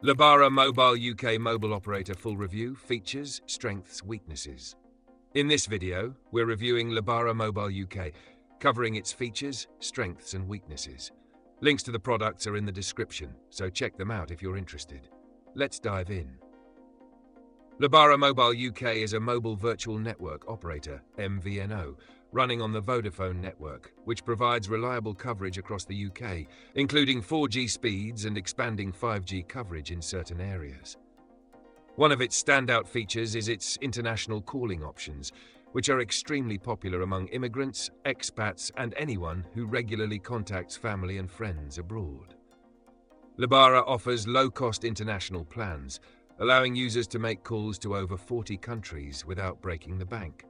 Lebara Mobile UK Mobile Operator Full Review, Features, Strengths, Weaknesses. In this video, we're reviewing Lebara Mobile UK, covering its features, strengths and weaknesses. Links to the products are in the description, so check them out if you're interested. Let's dive in. Lebara Mobile UK is a mobile virtual network operator, MVNO, running on the Vodafone network, which provides reliable coverage across the UK, including 4G speeds and expanding 5G coverage in certain areas. One of its standout features is its international calling options, which are extremely popular among immigrants, expats, and anyone who regularly contacts family and friends abroad. Lebara offers low-cost international plans, allowing users to make calls to over 40 countries without breaking the bank.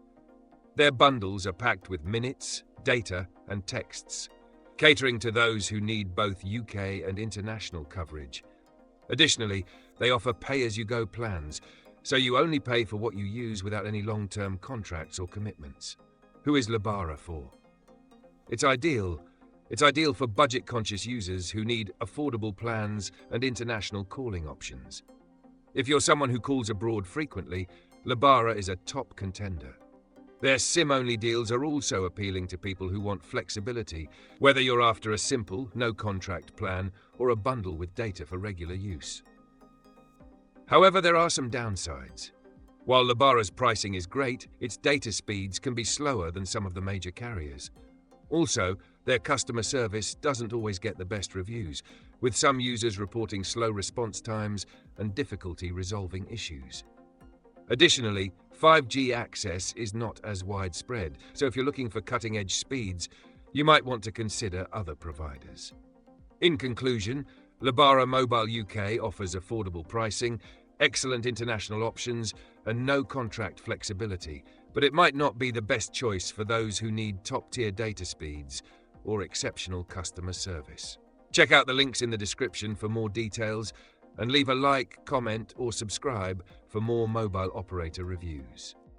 Their bundles are packed with minutes, data, and texts, catering to those who need both UK and international coverage. Additionally, they offer pay-as-you-go plans, so you only pay for what you use without any long-term contracts or commitments. Who is Lebara for? It's ideal for budget-conscious users who need affordable plans and international calling options. If you're someone who calls abroad frequently, Lebara is a top contender. Their SIM-only deals are also appealing to people who want flexibility, whether you're after a simple, no-contract plan or a bundle with data for regular use. However, there are some downsides. While Lebara's pricing is great, its data speeds can be slower than some of the major carriers. Also, their customer service doesn't always get the best reviews, with some users reporting slow response times and difficulty resolving issues. Additionally, 5G access is not as widespread, so if you're looking for cutting-edge speeds, you might want to consider other providers. In conclusion, Lebara Mobile UK offers affordable pricing, excellent international options, and no contract flexibility, but it might not be the best choice for those who need top-tier data speeds or exceptional customer service. Check out the links in the description for more details, and leave a like, comment, or subscribe for more mobile operator reviews.